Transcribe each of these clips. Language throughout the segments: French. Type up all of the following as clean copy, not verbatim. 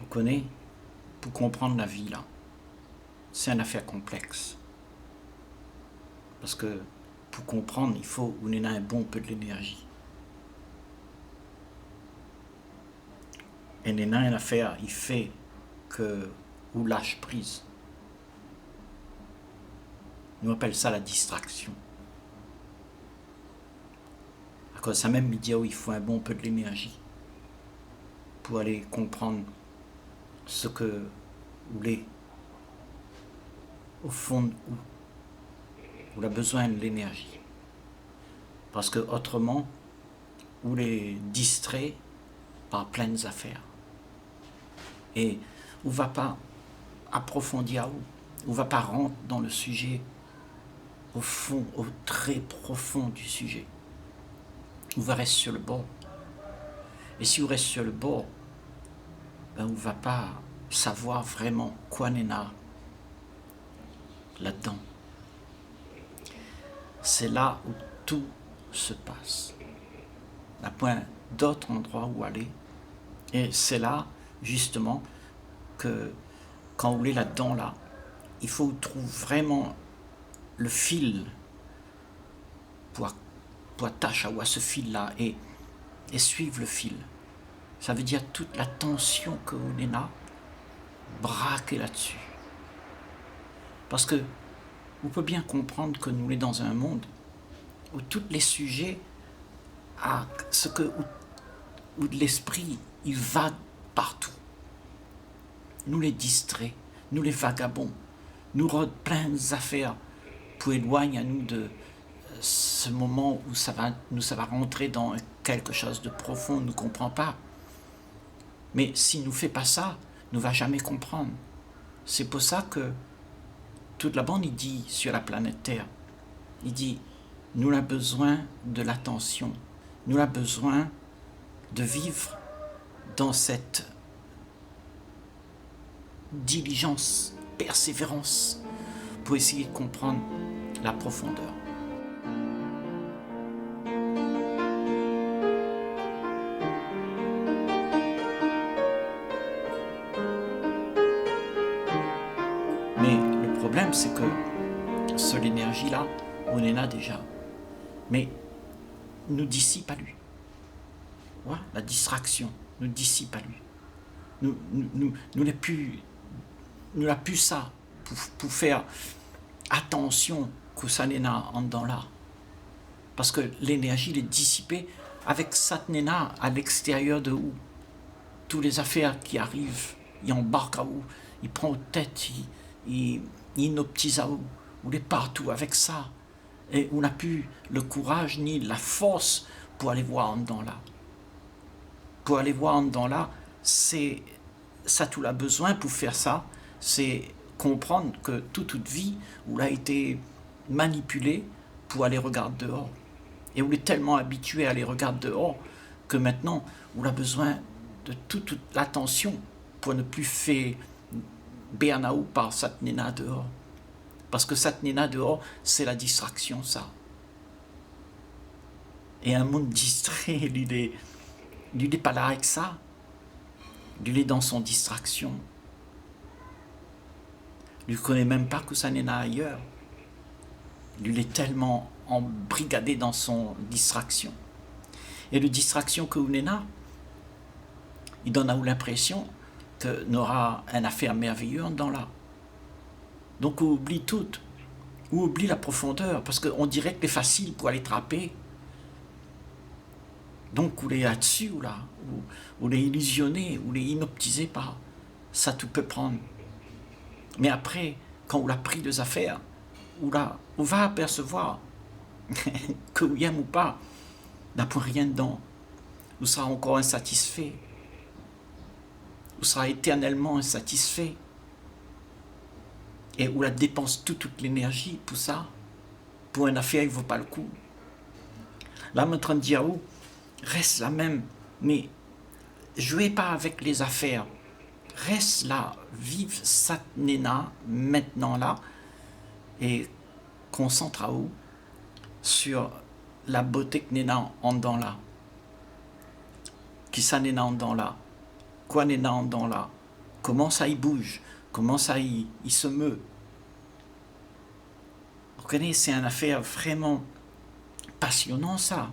Vous connaissez, pour comprendre la vie là, c'est une affaire complexe. Parce que pour comprendre, il faut qu'on ait un bon peu de l'énergie. Et une affaire, il fait que vous lâche prise. Nous appelle ça la distraction. À cause de ça même, il dit il faut un bon peu de l'énergie pour aller comprendre ce que vous voulez au fond où vous avez besoin de l'énergie. Parce que autrement, vous les distrait par pleines affaires. Et on ne va pas approfondir, on ne va pas rentrer dans le sujet au fond, au très profond du sujet. On va rester sur le bord. Et si on reste sur le bord, on ne va pas savoir vraiment quoi n'est là-dedans. C'est là où tout se passe. Il n'y a point d'autre endroit où aller. Et c'est là, justement, que quand vous êtes là-dedans, là, il faut trouver vraiment le fil pour attacher à ce fil-là et suivre le fil. Ça veut dire toute la tension que vous avez là, braquer là-dessus. Parce que vous pouvez bien comprendre que nous sommes dans un monde où tous les sujets, où l'esprit, il vague partout. Nous les distraits, nous les vagabonds, nous rodent plein d'affaires pour éloigner à nous de ce moment où ça va rentrer dans quelque chose de profond, on ne comprend pas. Mais si nous ne fait pas ça, nous ne va jamais comprendre. C'est pour ça que toute la bande, il dit sur la planète Terre, il dit, nous avons besoin de l'attention, nous avons besoin de vivre dans cette diligence, persévérance, pour essayer de comprendre la profondeur. Mais le problème, c'est que cette énergie-là, on en a déjà. Mais nous dissipe à lui. Ouais, la distraction nous dissipe à lui. Nous n'avons plus ça pour faire attention que ça n'est pas en dedans là. Parce que l'énergie est dissipée avec ça n'est pas à l'extérieur de où. Toutes les affaires qui arrivent, ils embarquent à où, ils prennent tête, ils inoptisent à où, on est partout avec ça. Et on n'a plus le courage ni la force pour aller voir en dedans là. Pour aller voir en dedans là, c'est ça tout a besoin pour faire ça, c'est comprendre que toute vie, on a été manipulé pour aller regarder dehors. Et on est tellement habitué à aller regarder dehors que maintenant, on a besoin de toute l'attention pour ne plus faire burn-out par cette nena dehors. Parce que cette nena dehors, c'est la distraction, ça. Et un monde distrait, lui n'est pas là avec ça. Lui est dans son distraction. Lui ne connaît même pas que ça n'est pas ailleurs. Lui est tellement embrigadé dans son distraction. Et le distraction que vous n'êtes là, il donne à vous l'impression que nous aura une affaire merveilleuse dans là. Donc on oublie tout. On oublie la profondeur, parce qu'on dirait que c'est facile pour aller trapper. Donc on est là-dessus, on est illusionné, on est inoptisé par ça tout peut prendre. Mais après, quand on a pris des affaires, on va apercevoir que vous aime ou pas, n'a point rien dedans. On sera encore insatisfait. On sera éternellement insatisfait. Et on la dépense toute l'énergie pour ça, pour une affaire qui ne vaut pas le coup. Là, je suis en train de dire, reste là même, mais jouez pas avec les affaires. Reste là, vive cette nena maintenant là, et concentre à vous sur la beauté que nena en dedans là. Qui ça nena en dedans là? Quoi nena en dedans là? comment ça il bouge, comment ça il se meut. Vous connaissez, c'est une affaire vraiment passionnant ça.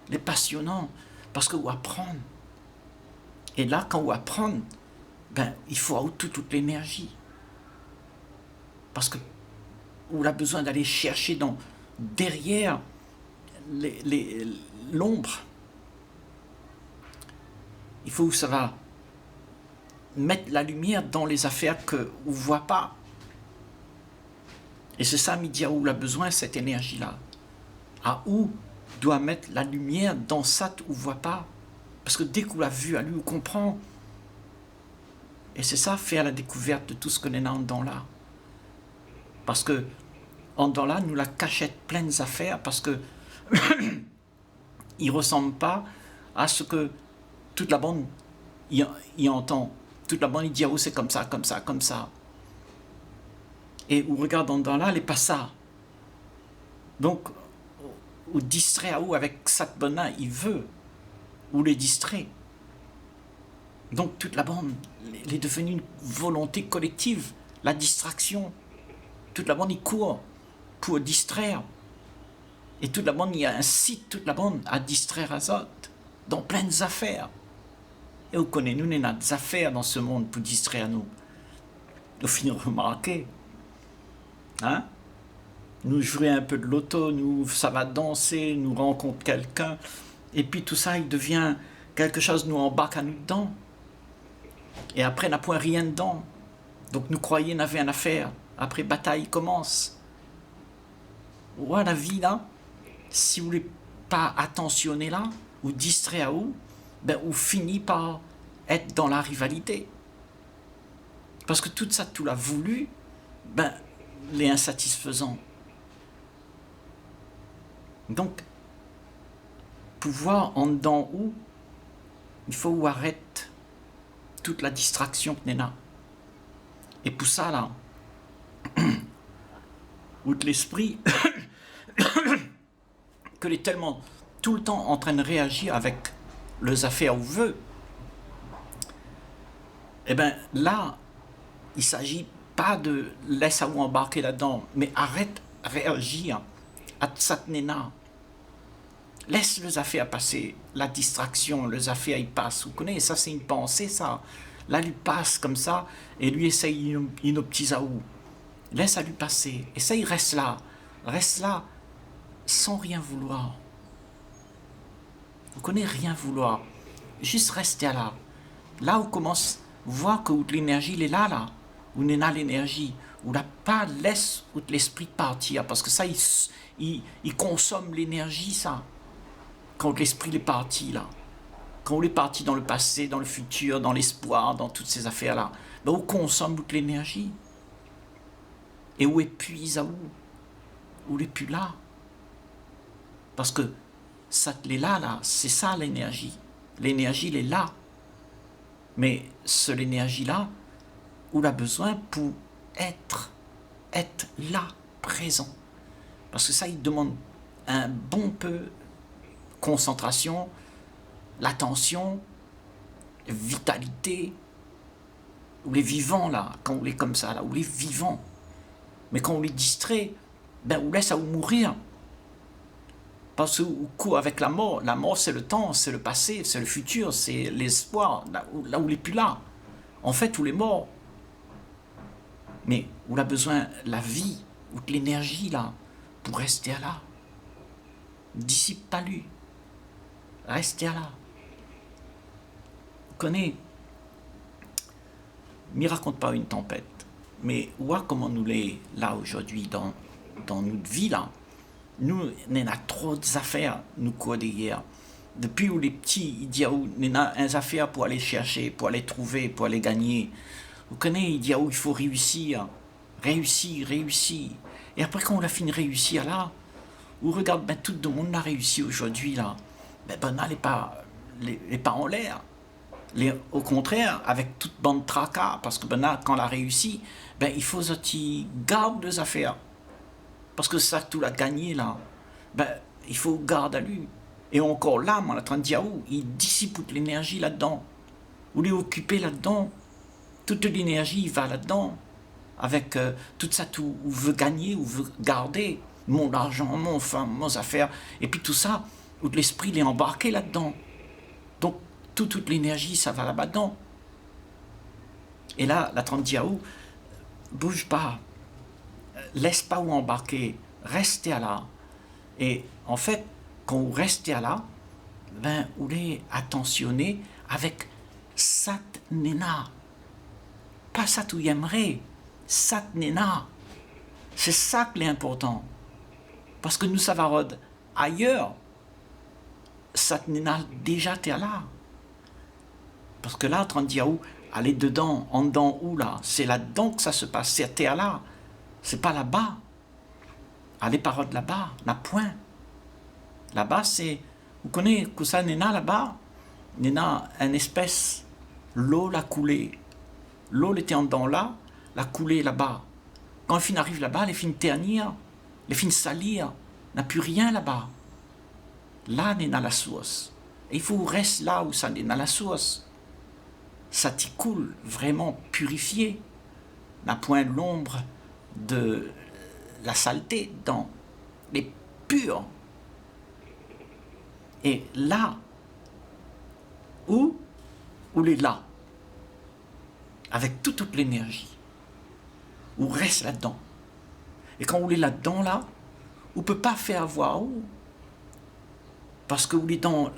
C'est passionnant parce que vous apprenez. Et là, quand vous apprenez, ben, il faut toute l'énergie. Parce que vous avez besoin d'aller chercher derrière l'ombre. Il faut que ça va mettre la lumière dans les affaires que vous ne voyez pas. Et c'est ça, Midia, où il a besoin de cette énergie-là. À où doit mettre la lumière dans ça où vous ne voyez pas. Parce que dès qu'on l'a vu, à lui, on comprend. Et c'est ça, faire la découverte de tout ce que nous avons dans là. Parce que, en dans là, nous la cachette pleines d'affaires, parce que il ne ressemble pas à ce que toute la bande y entend. Toute la bande, il dit, oh, c'est comme ça, comme ça, comme ça. Et on regarde dans là, n'est pas ça. Donc, on distrait à où avec cette bonne-là, il veut, ou les distrait. Donc, toute la bande, elle est devenue une volonté collective, la distraction. Toute la bande, il court pour distraire. Et toute la bande, il incite toute la bande à distraire les autres, dans plein d'affaires. Et vous connaissez, nous, on a des affaires dans ce monde pour distraire nous. Nous finissons remarquer. Hein? Nous jouons un peu de loto, ça va danser, nous rencontrons quelqu'un. Et puis tout ça, il devient quelque chose, nous embarque à nous dedans. Et après, on n'a point rien dedans. Donc nous croyons qu'on avait une affaire. Après, bataille commence. Ouais, la vie, là, si vous ne voulez pas attentionner là, ou distrait à où, ben, vous finissez par être dans la rivalité. Parce que tout ça, tout l'a voulu, ben, les insatisfaisants. Donc, pouvoir en dedans où, il faut qu'on arrête toute la distraction que nous avons. Et pour ça, là, outre l'esprit, que est tellement tout le temps en train de réagir avec les affaires où veut, eh bien là, il ne s'agit pas de laisser vous embarquer là-dedans, mais arrête de réagir à cette néna. Laisse les affaires passer, la distraction, les affaires, ils passent. Vous connaissez, ça c'est une pensée, ça. Là, il passe comme ça, et lui essaye une petite aou. Laisse à lui passer. Et ça, il reste là, sans rien vouloir. Vous connaissez, rien vouloir. Juste rester là. Là, on commence à voir que l'énergie, il est là. Où on a l'énergie. Où n'a pas laisse l'esprit partir. Parce que ça, il consomme l'énergie, ça. Quand l'esprit est parti, là. Quand on est parti dans le passé, dans le futur, dans l'espoir, dans toutes ces affaires-là, ben on consomme toute l'énergie. Et on épuise à où? On n'est plus là. Parce que ça est là, c'est ça l'énergie. L'énergie, elle est là. Mais c'est l'énergie-là, on a besoin pour être là, présent. Parce que ça, il demande un bon peu concentration, l'attention, vitalité. On est vivant là, quand on est comme ça, là, on est vivant. Mais quand on est distrait, ben on laisse à mourir. Parce qu'on court avec la mort c'est le temps, c'est le passé, c'est le futur, c'est l'espoir, là où on n'est plus là. En fait, on est mort. Mais on a besoin de la vie, ou de l'énergie là, pour rester là. Dissipe pas lui. Restez là. Vous connaissez, ne raconte pas une tempête, mais vois comment nous l'est là aujourd'hui dans notre vie là. Nous, on a trop d'affaires, nous quoi hier. Depuis où les petits, ils disent, on a des affaires pour aller chercher, pour aller trouver, pour aller gagner. Vous connaissez, ils disent, il faut réussir. Et après, quand on a fini de réussir là, on regarde, ben, tout le monde a réussi aujourd'hui là. Ben, là, les pas en l'air. Au contraire, avec toute bande tracas, parce que ben là, quand on a réussi, ben, il faut qu'ils gardent les affaires. Parce que ça, tout l'a gagné là. Ben, il faut garder à lui. Et encore là, on est en train de dire, il dissipe toute l'énergie là-dedans. Vous l'est occupé là-dedans. toute l'énergie va là-dedans, avec tout ça, tout, ou veut gagner, ou veut garder, mon argent, mon femme, mes affaires, et puis tout ça, où l'esprit l'est embarqué là-dedans. Donc, toute l'énergie, ça va là-dedans. Et là, la 30 Diaou, bouge pas, laisse pas où embarquer, restez là. Et en fait, quand vous restez là, ben, vous est attentionné avec Sat Nena. Pas Sat ou Yemre, Sat Nena. C'est ça qui est important. Parce que nous, Savarod, ailleurs, Sat Nena, déjà, t'es là. Parce que là, 30 Diaou, aller dedans, en dedans où là, c'est là-dedans que ça se passe, c'est terre là, c'est pas là-bas. Aller parole là-bas, n'a point. Là-bas, c'est, vous connaissez que ça Nena là-bas, Nena, une espèce, l'eau l'a coulé. L'eau était en dedans là, l'a coulé là-bas. Quand les filles arrivent là-bas, les filles ternir, les filles salir, n'a plus rien là-bas. Là, Nena la source. Et il faut rester là où ça Nena la source. Ça t'y coule, vraiment purifié, n'a point l'ombre de la saleté dans les purs. Et là, où est là, avec toute l'énergie, où reste là-dedans. Et quand on est là-dedans, là, on ne peut pas faire voir où, parce que on est dans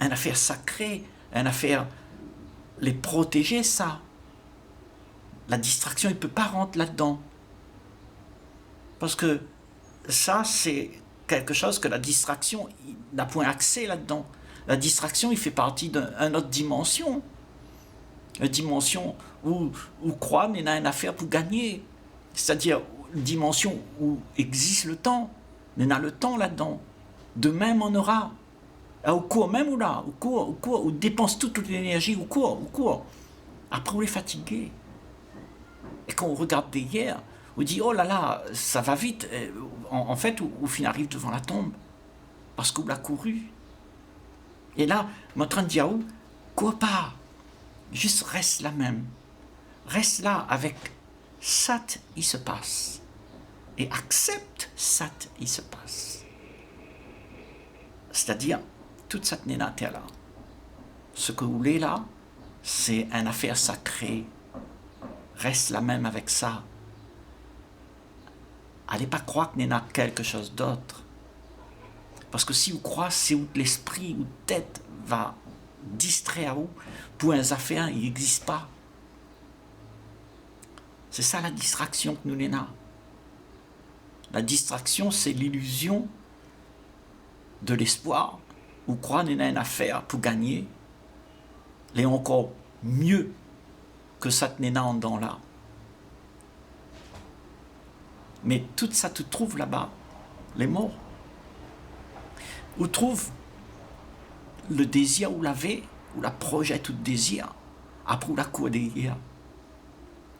une affaire sacrée, une affaire les protéger, ça. La distraction, il ne peut pas rentrer là-dedans. Parce que ça, c'est quelque chose que la distraction n'a point accès là-dedans. La distraction, il fait partie d'une autre dimension. Une dimension où croire n'est une affaire pour gagner. C'est-à-dire une dimension où existe le temps. On a le temps là-dedans. De même, on aura. Au cours même ou là, au cours, on dépense toute l'énergie, au cours. Après, on est fatigué. Et quand on regarde derrière, on dit, oh là là, ça va vite. En fait, on finit arrive devant la tombe. Parce qu'on l'a couru. Et là, mon train de dire, quoi pas. Juste reste là même. Reste là avec Sat, il se passe. Et accepte Sat, il se passe. C'est-à-dire, toute cette Nena terre là. Ce que vous voulez là, c'est une affaire sacrée. Reste là même avec ça. Allez pas croire que Nena quelque chose d'autre. Parce que si vous croyez, c'est où l'esprit ou tête va distraire à vous, pour un affaire, il n'existe pas. C'est ça la distraction que nous Nena. La distraction, c'est l'illusion de l'espoir. Ou croire qu'il y a une affaire pour gagner, elle est encore mieux que ça tenait en dedans là. Mais tout ça tu trouves là-bas, les morts. Où trouve le désir ou l'avait, ou la projette ou le désir, après ou la cour derrière.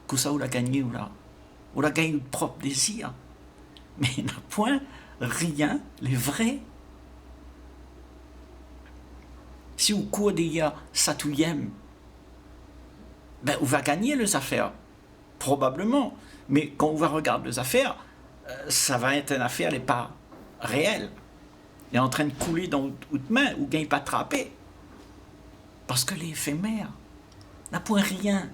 Que ça ou la gagné ou la gagné le propre désir. Mais il n'a point rien, les vrais. Si au cours d'hier, ça tout aime, ben, on va gagner les affaires, probablement. Mais quand on va regarder les affaires, ça va être une affaire, elle n'est pas réelle. Elle est en train de couler dans votre main, ou gagne pas attraper. Parce que l'éphémère n'a point rien,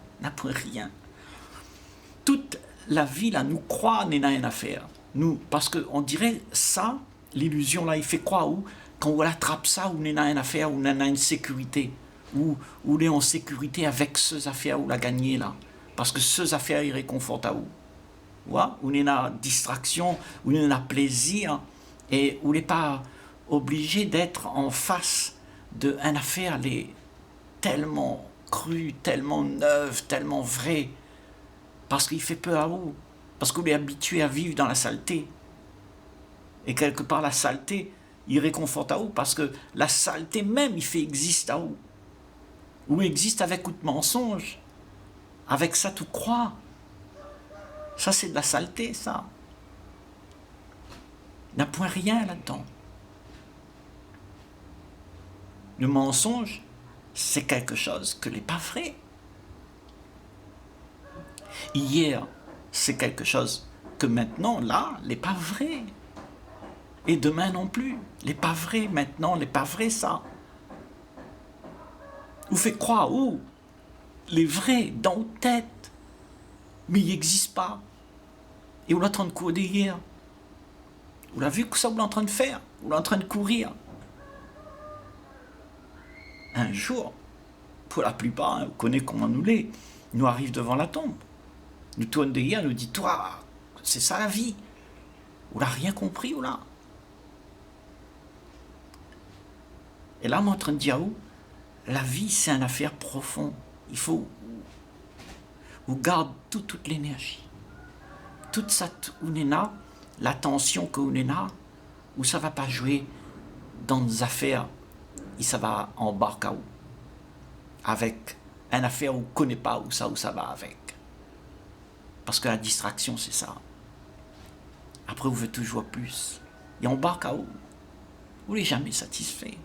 Toute la vie, là, nous croit n'est une affaire. Nous, parce qu'on dirait ça, l'illusion, là, il fait croire où quand on attrape ça, on a une affaire, on a une sécurité, ou on est en sécurité avec ces affaires, on l'a gagné là. Parce que ces affaires, ils réconfortent à où. On a distraction, on a plaisir, et on n'est pas obligé d'être en face d'une affaire, elle est tellement crue, tellement neuve, tellement vraie, parce qu'il fait peur à vous, parce qu'on est habitué à vivre dans la saleté. Et quelque part, la saleté, il réconforte à vous, parce que la saleté même, il fait existe à vous. Ou existe avec tout mensonge. Avec ça, tout croit. Ça, c'est de la saleté, ça. Il n'y a point rien là-dedans. Le mensonge, c'est quelque chose que n'est pas vrai. Hier, c'est quelque chose que maintenant, là, n'est pas vrai. Et demain non plus. N'est pas vrai maintenant, n'est pas vrai ça. Vous faites croire, les vrais dans vos têtes. Mais il n'existe pas. Et vous êtes en train de courir derrière. Vous l'avez vu que ça vous êtes en train de faire. Vous êtes en train de courir. Un jour, pour la plupart, vous connaissez comment nous l'est, nous arrive devant la tombe. Nous tournons derrière, nous dit, toi, c'est ça la vie. Vous n'avez rien compris, ou là. Et là, moi, en train de dire, la vie, c'est une affaire profonde. Il faut, vous gardez toute l'énergie. Toute cette unena, l'attention que unena, où ça ne va pas jouer dans des affaires, et ça va embarquer avec une affaire où on ne connaît pas où ça va avec. Parce que la distraction, c'est ça. Après, vous voulez toujours plus. Et on embarque à où vous n'êtes jamais satisfait.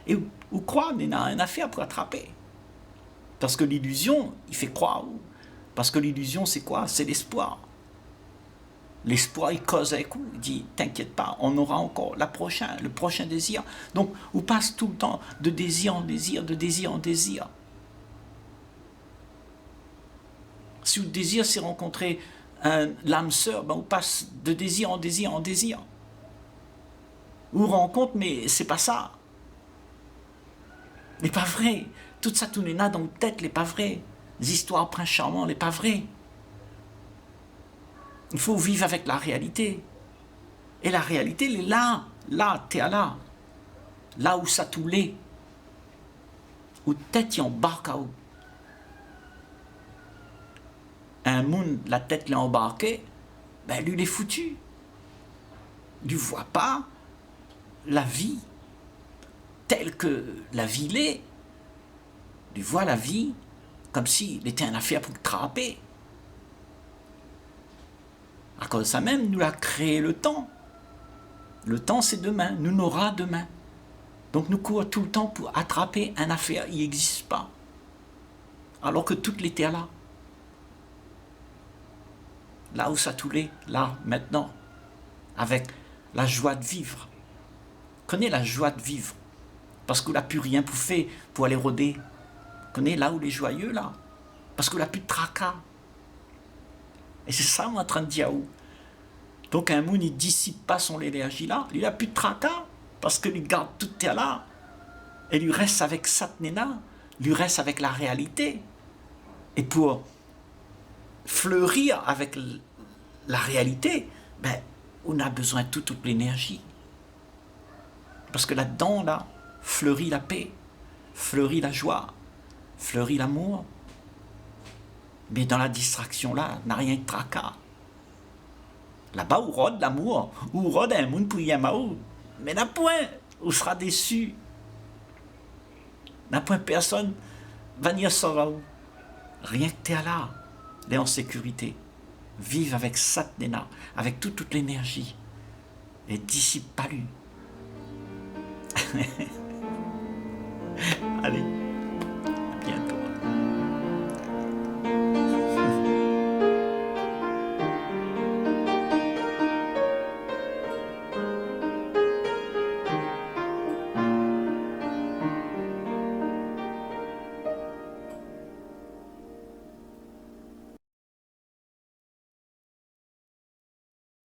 Et vous croyez qu'il y a une affaire pour attraper. Parce que l'illusion, il fait croire. Parce que l'illusion, c'est quoi? C'est l'espoir. L'espoir, il cause avec vous. Il dit, t'inquiète pas, on aura encore le prochain désir. Donc, vous passez tout le temps de désir en désir, de désir en désir. Si le désir, c'est rencontrer l'âme sœur, ben, vous passez de désir en désir en désir. Vous rencontrez, mais c'est pas ça. N'est pas vrai. Toute ça, tout là dans votre tête, n'est pas vrai. Les histoires prince charmant, n'est pas vrai. Il faut vivre avec la réalité. Et la réalité, elle est là. Là, t'es là. Là où ça tout l'est. Où tête y embarque à où. Un monde, la tête l'a embarqué, ben lui, il est foutu. Il ne voit pas la vie telle que la vie l'est. Il voit la vie comme s'il était une affaire pour attraper. À cause de ça même, nous a créé le temps. Le temps, c'est demain. Nous n'aura demain. Donc nous courons tout le temps pour attraper une affaire. Il n'existe pas. Alors que toute l'était là. Là où ça tout l'est, là, maintenant. Avec la joie de vivre. Connais la joie de vivre. Parce qu'on n'a plus rien pour faire, pour aller rôder. Connais là où les joyeux, là. Parce qu'on n'a plus de tracas. Et c'est ça, on est en train de dire où. Donc un monde, il ne dissipe pas son énergie là. Il n'a plus de tracas. Parce qu'il garde tout là. Et il reste avec Satnena. Il reste avec la réalité. Et pour fleurir avec la réalité, ben, on a besoin de toute l'énergie. Parce que là-dedans, là, fleurit la paix, fleurit la joie, fleurit l'amour. Mais dans la distraction, là, n'a rien de tracas. Là-bas, où rôde l'amour, où rôde un monde pour y aller, mais n'a point, on sera déçu. N'a point personne va venir sauver. Rien que t'es là, t'es en sécurité. Vive avec Satnena, avec toute l'énergie. Et dissipe pas lui.